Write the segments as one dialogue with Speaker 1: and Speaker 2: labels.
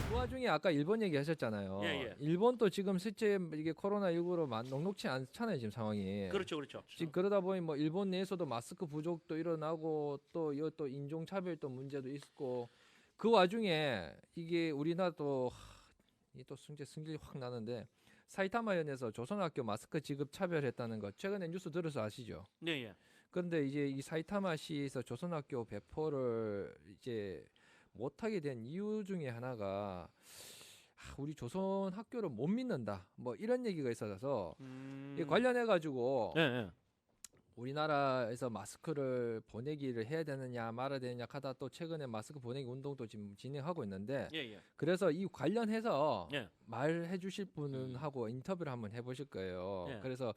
Speaker 1: 그 와중에 아까 일본 얘기하셨잖아요.
Speaker 2: 예, 예.
Speaker 1: 일본도 지금 실제 이게 코로나19로 녹록치 않잖아요, 지금 상황이.
Speaker 2: 그렇죠, 그렇죠.
Speaker 1: 지금 그러다 보니 뭐 일본 내에서도 마스크 부족도 일어나고 또 이것도 인종차별 또 문제도 있고 그 와중에 이게 우리나라도 이또 승질이 확 나는데 사이타마현에서 조선학교 마스크 지급 차별했다는 거 최근에 뉴스 들어서 아시죠?
Speaker 2: 네, 예.
Speaker 1: 그런데 이제 이 사이타마시에서 조선학교 배포를 이제 못하게 된 이유 중에 하나가 우리 조선 학교를 못 믿는다 뭐 이런 얘기가 있어서 이 관련해 가지고
Speaker 2: 예, 예.
Speaker 1: 우리나라에서 마스크를 보내기를 해야 되느냐 말아야 되느냐 하다 또 최근에 마스크 보내기 운동도 지금 진행하고 있는데
Speaker 2: 예, 예.
Speaker 1: 그래서 이 관련해서
Speaker 2: 예.
Speaker 1: 말해 주실 분은 하고 인터뷰를 한번 해보실 거예요.
Speaker 2: 예.
Speaker 1: 그래서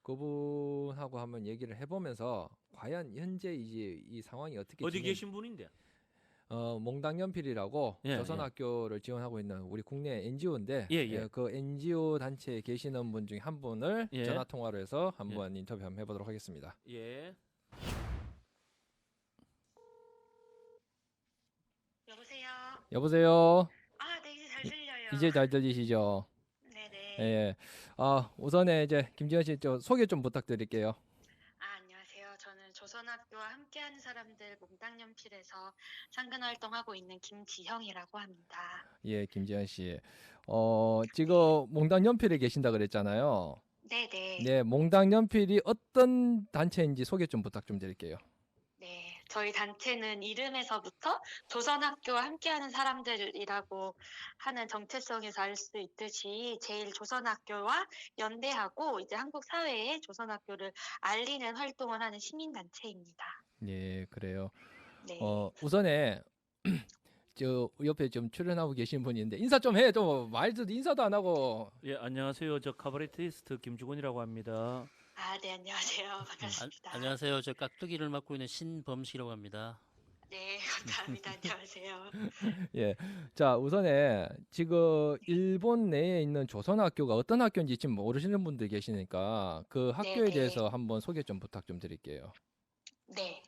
Speaker 1: 그분하고 한번 얘기를 해보면서 과연 현재 이제 이 상황이 어떻게
Speaker 2: 어디 계신 분인데?
Speaker 1: 몽당연필이라고
Speaker 2: 예,
Speaker 1: 조선학교를 지원하고 있는 우리 국내 NGO인데
Speaker 2: 예, 예.
Speaker 1: 그 NGO 단체에 계시는 분 중에 한 분을
Speaker 2: 예.
Speaker 1: 전화 통화로 해서 한번 인터뷰 한번 해보도록 하겠습니다.
Speaker 2: 예.
Speaker 3: 여보세요.
Speaker 1: 여보세요.
Speaker 3: 아, 네, 이제 잘 들려요.
Speaker 1: 이제 잘 들리시죠?
Speaker 3: 네네.
Speaker 1: 예. 우선에 이제 김지현 씨 소개 좀 부탁드릴게요.
Speaker 3: 안녕하세요. 저는 조선학교와 함께하는 사람들 몽땅연필에서 상근 활동하고 있는 김지형이라고 합니다.
Speaker 1: 예, 김지현 씨. 지금 몽당 연필에 계신다 그랬잖아요.
Speaker 3: 네네.
Speaker 1: 네, 몽당 연필이 어떤 단체인지 소개 좀 부탁 좀 드릴게요.
Speaker 3: 네. 저희 단체는 이름에서부터 조선학교와 함께하는 사람들이라고 하는 정체성에서 알 수 있듯이 제일 조선학교와 연대하고 이제 한국 사회에 조선학교를 알리는 활동을 하는 시민단체입니다.
Speaker 1: 예, 그래요.
Speaker 3: 네.
Speaker 1: 우선에 저 옆에 좀 출연하고 계신 분이 있는데 인사 좀 해. 좀 말도 인사도 안 하고.
Speaker 2: 예, 안녕하세요. 저 카바레티스트 김주곤이라고 합니다.
Speaker 3: 아, 네, 안녕하세요. 반갑습니다.
Speaker 4: 안녕하세요. 저 깍두기를 맡고 있는 신범식이라고 합니다.
Speaker 3: 네, 감사합니다. 안녕하세요.
Speaker 1: 예. 자, 우선에 지금 일본 내에 있는 조선학교가 어떤 학교인지 지금 모르시는 분들 계시니까 그 학교에
Speaker 3: 네,
Speaker 1: 대해서 한번 소개 좀 부탁 좀 드릴게요.
Speaker 3: 네.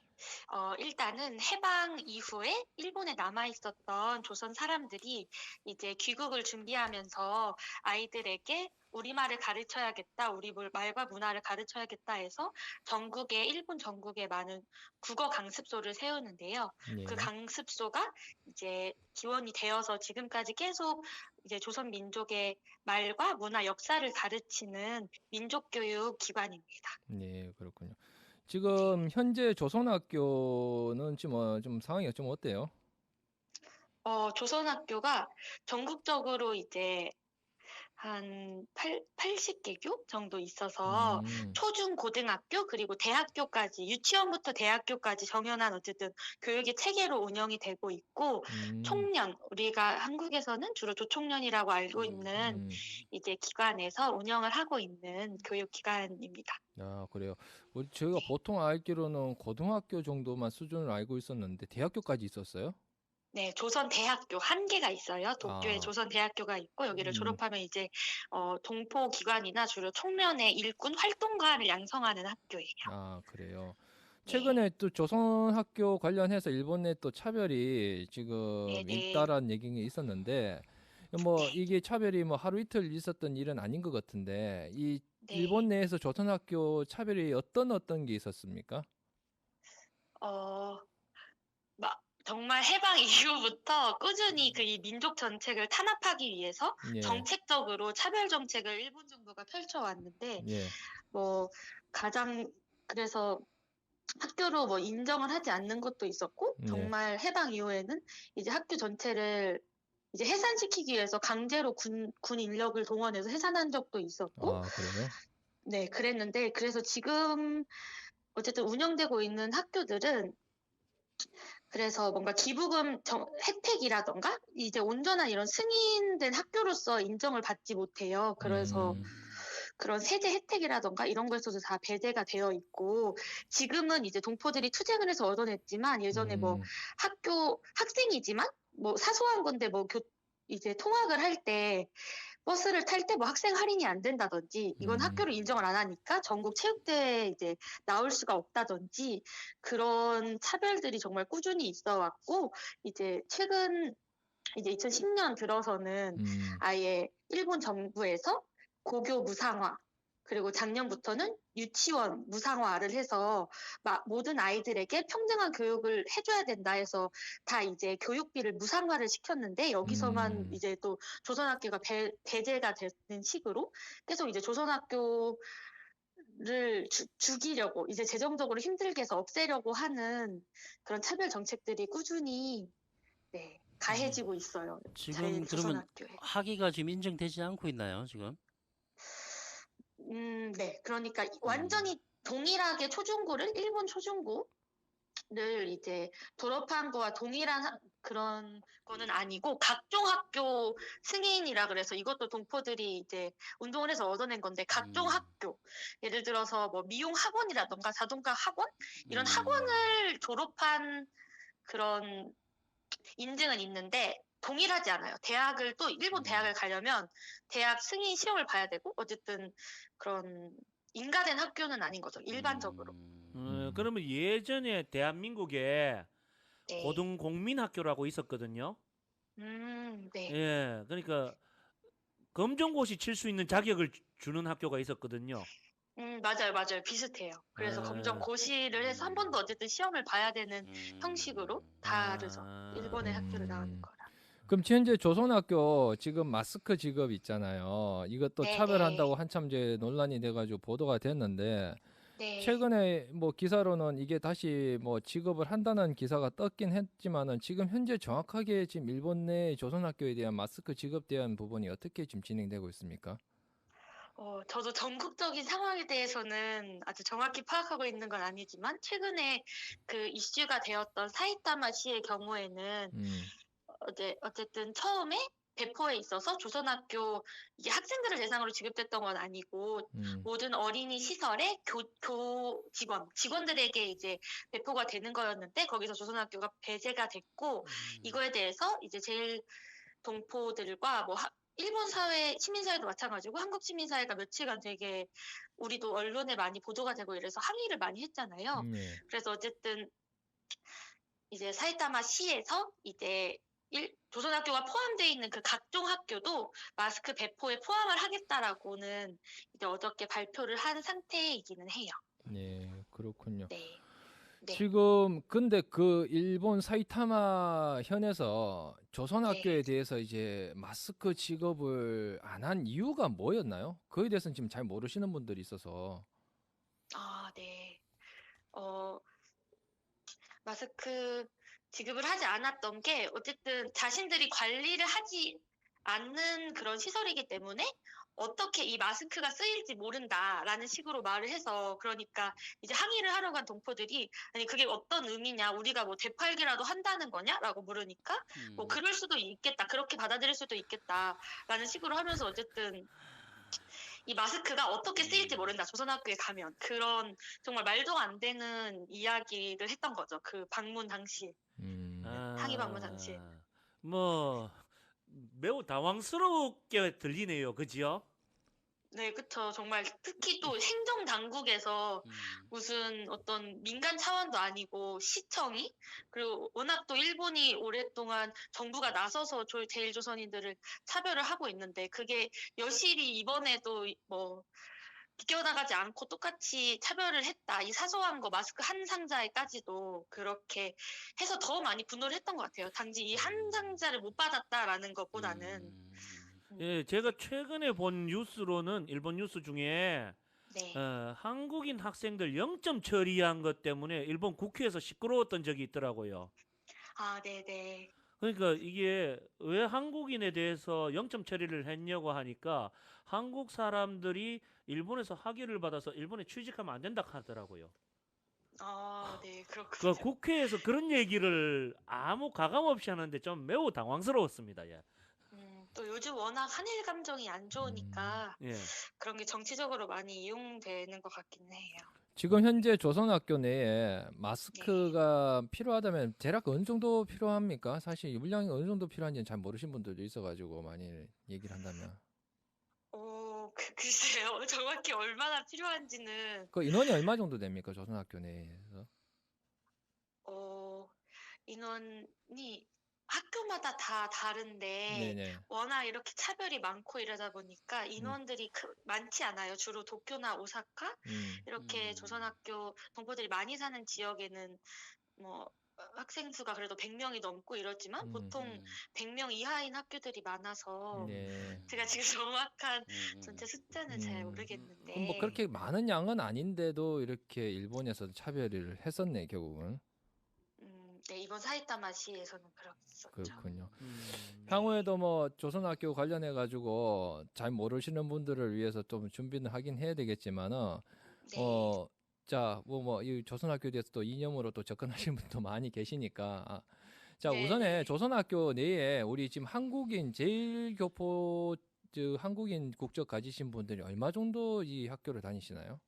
Speaker 3: 일단은 해방 이후에 일본에 남아 있었던 조선 사람들이 이제 귀국을 준비하면서 아이들에게 우리말을 가르쳐야겠다, 우리 말과 문화를 가르쳐야겠다 해서 일본 전국에 많은 국어 강습소를 세우는데요.
Speaker 1: 예.
Speaker 3: 그 강습소가 이제 기원이 되어서 지금까지 계속 이제 조선 민족의 말과 문화, 역사를 가르치는 민족교육 기관입니다.
Speaker 1: 네, 그렇군요. 지금 현재 조선학교는 지금 좀 상황이 좀 어때요?
Speaker 3: 조선학교가 전국적으로 이제 한 80개교 정도 있어서
Speaker 1: 음,
Speaker 3: 초중 고등학교 그리고 대학교까지 유치원부터 대학교까지 정연한 어쨌든 교육의 체계로 운영이 되고 있고 총련 우리가 한국에서는 주로 조총련이라고 알고 있는 이제 기관에서 운영을 하고 있는 교육기관입니다.
Speaker 1: 아, 그래요. 저희가 보통 알기로는 고등학교 정도만 수준을 알고 있었는데 대학교까지 있었어요?
Speaker 3: 네, 조선대학교 한 개가 있어요. 도쿄에
Speaker 1: 아,
Speaker 3: 조선대학교가 있고 여기를
Speaker 1: 음,
Speaker 3: 졸업하면 이제 동포기관이나 주로 청년의 일꾼 활동가를 양성하는 학교예요.
Speaker 1: 아, 그래요.
Speaker 3: 네,
Speaker 1: 최근에 또 조선학교 관련해서 일본 내 또 차별이 지금
Speaker 3: 네.
Speaker 1: 있다라는 얘기가 있었는데 뭐 이게 차별이 뭐 하루 이틀 있었던 일은 아닌 것 같은데 이
Speaker 3: 네.
Speaker 1: 일본 내에서 조선학교 차별이 어떤 게 있었습니까?
Speaker 3: 정말 해방 이후부터 꾸준히 그 이 민족 전책을 탄압하기 위해서
Speaker 1: 예,
Speaker 3: 정책적으로 차별 정책을 일본 정부가 펼쳐왔는데
Speaker 1: 예,
Speaker 3: 뭐 그래서 학교로 뭐 인정을 하지 않는 것도 있었고
Speaker 1: 예.
Speaker 3: 정말 해방 이후에는 이제 학교 전체를 이제 해산시키기 위해서 강제로 군 인력을 동원해서 해산한 적도 있었고
Speaker 1: 아, 그래요?
Speaker 3: 네, 그랬는데 그래서 지금 어쨌든 운영되고 있는 학교들은 그래서 뭔가 기부금 혜택이라던가 이제 온전한 이런 승인된 학교로서 인정을 받지 못해요. 그래서 그런 세제 혜택이라던가 이런 거에서도 다 배제가 되어 있고 지금은 이제 동포들이 투쟁을 해서 얻어냈지만 예전에 뭐 학생이지만 뭐 사소한 건데 뭐 이제 통학을 할 때 버스를 탈 때 뭐 학생 할인이 안 된다든지 이건 학교를 인정을 안 하니까 전국 체육대회에 이제 나올 수가 없다든지 그런 차별들이 정말 꾸준히 있어 왔고 이제 최근 이제 2010년 들어서는 아예 일본 정부에서 고교 무상화, 그리고 작년부터는 유치원 무상화를 해서 모든 아이들에게 평등한 교육을 해줘야 된다 해서 다 이제 교육비를 무상화를 시켰는데 여기서만 이제 또 조선학교가 배제가 되는 식으로 계속 이제 조선학교를 죽이려고 이제 재정적으로 힘들게 해서 없애려고 하는 그런 차별 정책들이 꾸준히 네, 가해지고 있어요.
Speaker 4: 지금
Speaker 3: 저희
Speaker 4: 그러면
Speaker 3: 조선학교에.
Speaker 4: 학위가 지금 인정되지 않고 있나요, 지금?
Speaker 3: 네. 그러니까 완전히 동일하게 초중고를 일본 초중고를 이제 졸업한 거와 동일한 그런 거는 아니고 각종 학교 승인이라 그래서 이것도 동포들이 이제 운동을 해서 얻어낸 건데 각종 학교 예를 들어서 뭐 미용 학원이라던가 자동차 학원 이런 학원을 졸업한 그런 인증은 있는데 동일하지 않아요. 대학을 또 일본 대학을 가려면 대학 승인 시험을 봐야 되고 어쨌든 그런 인가된 학교는 아닌 거죠. 일반적으로.
Speaker 2: 그러면 예전에 대한민국에
Speaker 3: 네.
Speaker 2: 고등공민학교라고 있었거든요.
Speaker 3: 네.
Speaker 2: 예, 그러니까 검정고시 칠 수 있는 자격을 주는 학교가 있었거든요.
Speaker 3: 맞아요, 맞아요. 비슷해요. 그래서 검정 고시를 해서 한 번도 어쨌든 시험을 봐야 되는 형식으로 다르죠. 일본의 학교를 나오는 거랑.
Speaker 1: 그럼 현재 조선학교 지금 마스크 지급 있잖아요. 이것도
Speaker 3: 네,
Speaker 1: 차별한다고 한참 이제 논란이 돼가지고 보도가 됐는데
Speaker 3: 네.
Speaker 1: 최근에 뭐 기사로는 이게 다시 뭐 지급을 한다는 기사가 떴긴 했지만은 지금 현재 정확하게 지금 일본 내 조선학교에 대한 마스크 지급에 대한 부분이 어떻게 지금 진행되고 있습니까?
Speaker 3: 저도 전국적인 상황에 대해서는 아주 정확히 파악하고 있는 건 아니지만 최근에 그 이슈가 되었던 사이타마시의 경우에는 어쨌든 처음에 배포에 있어서 조선학교 이게 학생들을 대상으로 지급됐던 건 아니고 모든 어린이 시설의 직원들에게 이제 배포가 되는 거였는데 거기서 조선학교가 배제가 됐고 이거에 대해서 이제 제일 동포들과 뭐 일본 사회 시민사회도 마찬가지고 한국 시민사회가 며칠간 되게 우리도 언론에 많이 보도가 되고 이래서 항의를 많이 했잖아요. 그래서 어쨌든 이제 사이타마 시에서 이제 조선학교가 포함되어 있는 그 각종 학교도 마스크 배포에 포함을 하겠다라고는 이제 어저께 발표를 한 상태이기는 해요.
Speaker 1: 네, 그렇군요.
Speaker 3: 네. 네.
Speaker 1: 지금 근데 그 일본 사이타마 현에서 조선학교에 대해서 이제 마스크 지급을 안 한 이유가 뭐였나요? 그에 대해서는 지금 잘 모르시는 분들이 있어서.
Speaker 3: 네. 마스크 지급을 하지 않았던 게 어쨌든 자신들이 관리를 하지 않는 그런 시설이기 때문에 어떻게 이 마스크가 쓰일지 모른다라는 식으로 말을 해서 그러니까 이제 항의를 하러 간 동포들이 아니 그게 어떤 의미냐 우리가 뭐 되팔기라도 한다는 거냐라고 물으니까 뭐 그럴 수도 있겠다 그렇게 받아들일 수도 있겠다라는 식으로 하면서 어쨌든 이 마스크가 어떻게 쓰일지 모른다 조선학교에 가면 그런 정말 말도 안 되는 이야기를 했던 거죠 그 방문 당시에 항의 방문 당시에
Speaker 2: 뭐 매우 당황스럽게 들리네요, 그지요?
Speaker 3: 네, 그쵸. 정말 특히 또 행정당국에서 무슨 어떤 민간 차원도 아니고 시청이 그리고 워낙 또 일본이 오랫동안 정부가 나서서 제일조선인들을 차별을 하고 있는데 그게 여실히 이번에도 뭐 비껴나가지 않고 똑같이 차별을 했다. 이 사소한 거 마스크 한 상자에까지도 그렇게 해서 더 많이 분노를 했던 것 같아요. 단지 이 한 상자를 못 받았다라는 것보다는
Speaker 2: 예, 제가 최근에 본 뉴스로는 일본 뉴스 중에
Speaker 3: 네.
Speaker 2: 한국인 학생들 0점 처리한 것 때문에 일본 국회에서 시끄러웠던 적이 있더라고요.
Speaker 3: 네네.
Speaker 2: 그러니까 이게 왜 한국인에 대해서 0점 처리를 했냐고 하니까 한국 사람들이 일본에서 학위를 받아서 일본에 취직하면 안 된다 하더라고요.
Speaker 3: 네,
Speaker 2: 그
Speaker 3: 그렇군요.
Speaker 2: 국회에서 그런 얘기를 아무 가감 없이 하는데 좀 매우 당황스러웠습니다. 예.
Speaker 3: 또 요즘 워낙 한일 감정이 안 좋으니까
Speaker 2: 예.
Speaker 3: 그런 게 정치적으로 많이 이용되는 것 같긴 해요.
Speaker 1: 지금 현재 조선학교 내에 마스크가 필요하다면 대략 어느 정도 필요합니까? 사실 물량이 어느 정도 필요한지는 잘 모르신 분들도 있어가지고 많이 얘기를 한다면.
Speaker 3: 글쎄요. 정확히 얼마나 필요한지는
Speaker 1: 그 인원이 얼마 정도 됩니까? 조선학교 내에서?
Speaker 3: 인원이 학교마다 다 다른데
Speaker 1: 네네.
Speaker 3: 워낙 이렇게 차별이 많고 이러다 보니까 인원들이 많지 않아요. 주로 도쿄나 오사카 이렇게 조선학교 동포들이 많이 사는 지역에는 뭐 학생 수가 그래도 100명이 넘고 이러지만 보통 100명 이하인 학교들이 많아서
Speaker 1: 네.
Speaker 3: 제가 지금 정확한 전체 숫자는 잘 모르겠는데
Speaker 1: 그럼 뭐 그렇게 많은 양은 아닌데도 이렇게 일본에서 차별을 했었네, 결국은.
Speaker 3: 네, 이번 사이타마시에서는 그랬었죠.
Speaker 1: 그렇군요. 향후에도 뭐 조선학교 관련해 가지고 잘 모르시는 분들을 위해서 좀 준비는 하긴 해야 되겠지만은
Speaker 3: 네.
Speaker 1: 자, 이 조선학교에 대해서 또 이념으로 또 접근하시는 분도 많이 계시니까 자,
Speaker 3: 네,
Speaker 1: 우선에
Speaker 3: 네.
Speaker 1: 조선학교 내에 우리 지금 한국인 제일교포 한국인 국적 가지신 분들이 얼마 정도 이 학교를 다니시나요?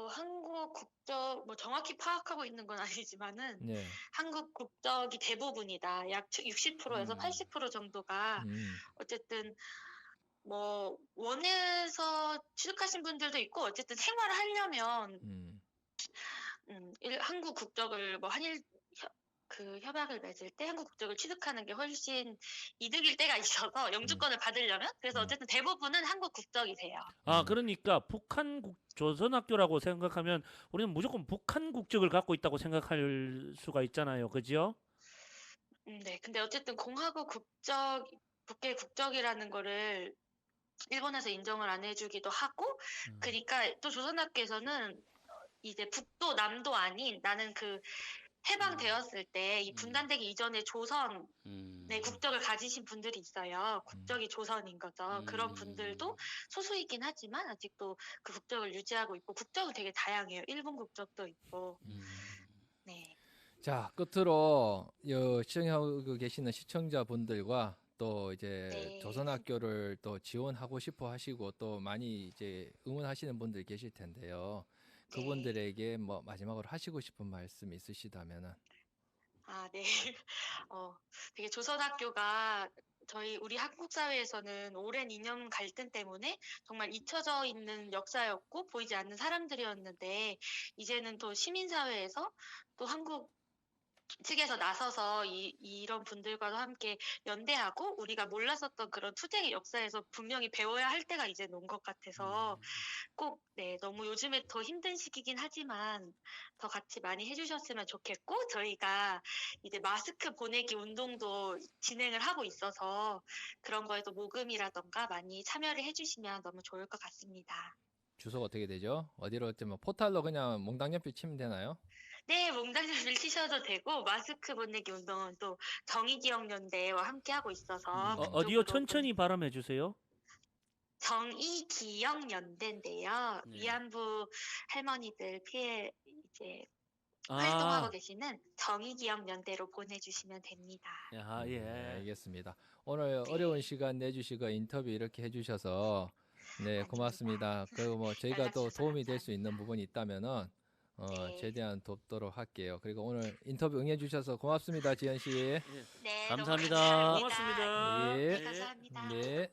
Speaker 3: 한국 국적 뭐 정확히 파악하고 있는 건 아니지만은
Speaker 1: 네.
Speaker 3: 한국 국적이 대부분이다. 약 60%에서 80% 정도가 어쨌든 뭐 원해서 취득하신 분들도 있고 어쨌든 생활을 하려면 한국 국적을 뭐 한일 협약을 맺을 때 한국 국적을 취득하는 게 훨씬 이득일 때가 있어서 영주권을 받으려면 그래서 어쨌든 대부분은 한국 국적이세요.
Speaker 2: 아, 그러니까 조선학교라고 생각하면 우리는 무조건 북한 국적을 갖고 있다고 생각할 수가 있잖아요. 그죠?
Speaker 3: 네. 근데 어쨌든 공화국 국계 국적이라는 거를 일본에서 인정을 안 해주기도 하고, 그러니까 또 조선학교에서는 이제 북도 남도 아닌 나는 해방되었을 때 이 분단되기 이전에 조선의 국적을 가지신 분들이 있어요. 국적이 조선인 거죠. 그런 분들도 소수이긴 하지만 아직도 그 국적을 유지하고 있고 국적은 되게 다양해요. 일본 국적도 있고. 네.
Speaker 1: 자, 끝으로 시청하고 계시는 시청자분들과 또 이제
Speaker 3: 네.
Speaker 1: 조선학교를 또 지원하고 싶어 하시고 또 많이 이제 응원하시는 분들 계실 텐데요. 그분들에게 뭐 마지막으로 하시고 싶은 말씀 있으시다면은.
Speaker 3: 아, 네. 되게 조선학교가 우리 한국 사회에서는 오랜 이념 갈등 때문에 정말 잊혀져 있는 역사였고 보이지 않는 사람들이었는데 이제는 또 시민사회에서 또 한국 측에서 나서서 이런 분들과도 함께 연대하고 우리가 몰랐었던 그런 투쟁의 역사에서 분명히 배워야 할 때가 이제 온 것 같아서 꼭, 네, 너무 요즘에 더 힘든 시기긴 하지만 더 같이 많이 해주셨으면 좋겠고 저희가 이제 마스크 보내기 운동도 진행을 하고 있어서 그런 거에도 모금이라던가 많이 참여를 해주시면 너무 좋을 것 같습니다.
Speaker 1: 주소가 어떻게 되죠? 어디로 뭐 포탈로 그냥 몽당연필 치면 되나요?
Speaker 3: 네, 몽당연필 치셔도 되고 마스크 보내기 운동은 또 정의기억연대와 함께 하고 있어서
Speaker 2: 어디요?
Speaker 3: 그쪽으로
Speaker 2: 천천히 발음해 주세요.
Speaker 3: 정의기억연대인데요.
Speaker 4: 네.
Speaker 3: 위안부 할머니들 피해 이제 활동하고 계시는 정의기억연대로 보내주시면 됩니다.
Speaker 2: 아, 예.
Speaker 1: 네, 알겠습니다. 오늘 어려운 시간 내주시고 인터뷰 이렇게 해주셔서 네, 고맙습니다. 그리고 뭐 저희가 또
Speaker 3: 연락주셔서
Speaker 1: 도움이 될 수 있는
Speaker 3: 감사합니다.
Speaker 1: 부분이 있다면은
Speaker 3: 네.
Speaker 1: 최대한 돕도록 할게요. 그리고 오늘 인터뷰 응해주셔서 고맙습니다, 지현 씨.
Speaker 3: 네,
Speaker 4: 감사합니다.
Speaker 3: 너무 감사합니다.
Speaker 2: 고맙습니다.
Speaker 1: 예.
Speaker 3: 네, 감사합니다.
Speaker 1: 네.